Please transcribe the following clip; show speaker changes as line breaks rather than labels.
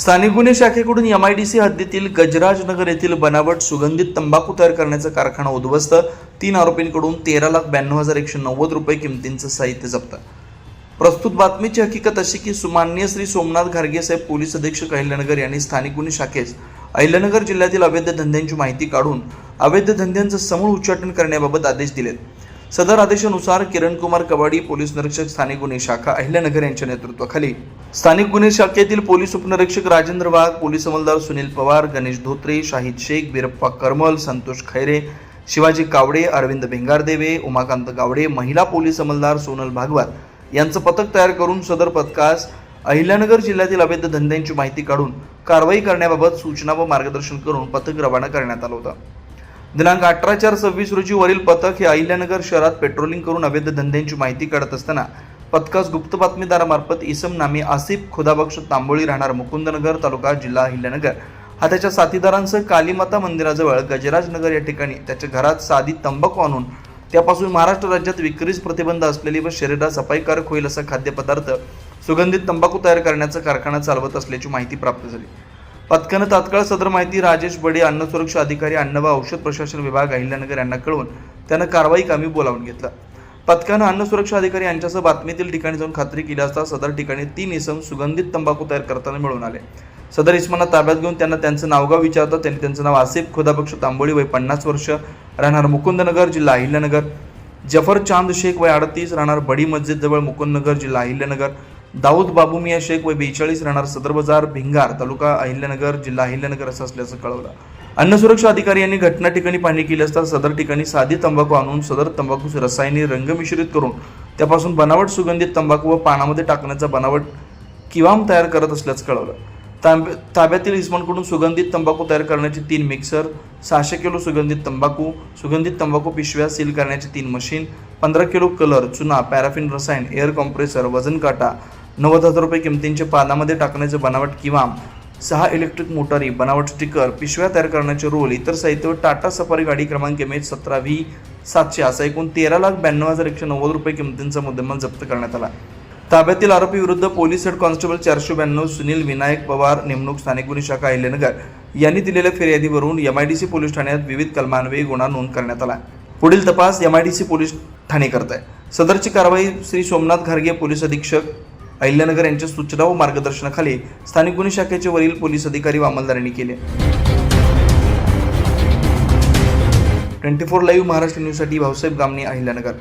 स्थानिक गुन्हे शाखेकडून MIDC हद्दीतील गजराजनगर येथील बनावट सुगंधित तंबाखू तयार करण्याचा कारखाना उद्ध्वस्त, 3 आरोपींकडून 13,92,190 रुपये किमतींचं साहित्य जप्त। प्रस्तुत बातमीची हकीकत अशी की माननीय श्री सोमनाथ घारगे साहेब पोलीस अधीक्षक अहिल्यानगर यांनी स्थानिक गुन्हे शाखेस अहिल्यानगर जिल्ह्यातील अवैध धंद्यांची माहिती काढून अवैध धंद्यांचं समूळ उच्चाटन करण्याबाबत आदेश दिलेत। सदर आदेशानुसार किरण कुमार कवाडी पोलीस निरीक्षक स्थानिक गुन्हे शाखा अहिल्यानगर यांच्या नेतृत्वाखाली स्थानिक गुन्हे शाखेतील पोलीस उपनिरीक्षक राजेंद्र वाघ, पोलीस अंमलदार सुनील पवार, गणेश धोत्रे, शाहिद शेख, बिरप्पा करमल, संतोष खैरे, शिवाजी कावडे, अरविंद भिंगारदेवे, उमाकांत गावडे, महिला पोलीस अंमलदार सोनल भागवत यांचं पथक तयार करून सदर पथकास अहिल्यानगर जिल्ह्यातील अवैध धंद्यांची माहिती काढून कारवाई करण्याबाबत सूचना व मार्गदर्शन करून पथक रवाना करण्यात आलं होतं। दिनांक 18/4/26 रोजी वरील पथक हे अहिल्यानगर शहरात पेट्रोलिंग करून अवैध धंद्यांची माहिती काढत असताना पथकास गुप्त बातमीदारामार्फत इसम नामी आसिफ खुदाबख्श तांबोळी राहणार मुकुंदनगर तालुका जिल्हा अहिल्यानगर हा त्याच्या साथीदारांसह कालीमाता मंदिराजवळ गजराजनगर या ठिकाणी त्याच्या घरात साधी तंबाखू आणून त्यापासून महाराष्ट्र राज्यात विक्रीस प्रतिबंध असलेली व शरीरास अपायकारक होईल असा खाद्यपदार्थ सुगंधित तंबाखू तयार करण्याचा कारखाना चालवत असल्याची माहिती प्राप्त झाली। पथकानं तात्काळ सदर माहिती राजेश बडे, अन्न सुरक्षा अधिकारी, अन्न व औषध प्रशासन विभाग अहिल्यानगर यांना कळवून त्यांना कारवाई कामी बोलावून घेतलं। पथकानं अन्न सुरक्षा अधिकारी यांच्यासह बातमीतील ठिकाणी जाऊन खात्री केली असता सदर ठिकाणी 3 इसम सुगंधित तंबाखू तयार करताना मिळून आले। सदर इसमांना ताब्यात घेऊन त्यांना त्यांचं नावगाव विचारता त्यांनी त्यांचं नाव आसिफ खुदाबख्श तांबोळी वय 50 वर्ष राहणार मुकुंदनगर जिल्हा अहिल्यानगर, जफर चांद शेख वय 38 राहणार बडी मस्जिद जवळ मुकुंदनगर जिल्हा अहिल्यानगर, दाऊद बाबू मिया शेख वय 42 राहणार सदर बाजार भिंगार तालुका अहिल्यानगर जिल्हा अहिल्यानगर असं असल्याचं कळवलं। अन्न सुरक्षा अधिकारी यांनी घटना ठिकाणी पाहणी केली असता सदर ठिकाणी साधी तंबाखू आणून सदर तंबाखूचे रसायने रंग मिश्रित करून त्यापासून बनावट सुगंधित तंबाखू व पानामध्ये टाकण्याचा बनावट किवाम तयार करत असल्याचं कळवलं। ताब्यातील इसमांकडून सुगंधित तंबाखू तयार करण्याचे 3 मिक्सर, 600 किलो सुगंधित तंबाखू पिशव्या सील करण्याचे 3 मशीन, 15 किलो कलर, चुना, पॅराफिन रसायन, एअर कॉम्प्रेसर, वजन काटा, 90,000 रुपये किमतींचे पानामध्ये टाकण्याचे बनावट किवाम, 6 इलेक्ट्रिक मोटारी, बनावट स्टिकर, पिशव्या तयार करण्याचे रोल, इतर साहित्य व टाटा सफारी गाडी क्रमांक MH17V700 असा एकूण 13,92,190 रुपये किमतींचा मुद्देमाल जप्त करण्यात आला। ताब्यातील आरोपी विरुद्ध police head constable 492 Sunil Vinayak Pawar नेमणूक स्थानिक गुन्हे शाखा अहिल्यानगर यांनी दिलेल्या फिर्यादीवरून MIDC पोलीस ठाण्यात विविध कलमान्वये गुन्हा नोंद करण्यात आला। पुढील तपास MIDC पोलीस ठाणे करत आहे। सदरची कारवाई श्री सोमनाथ घारगे पोलीस अधीक्षक अहिल्यानगर यांच्या सूचना व मार्गदर्शनाखाली स्थानिक गुन्हे शाखेचे वरील पोलीस अधिकारी व अंमलदारांनी केले। 24 लाईव्ह महाराष्ट्र न्यूजसाठी भाऊसाहेब गामणे, अहिल्यानगर।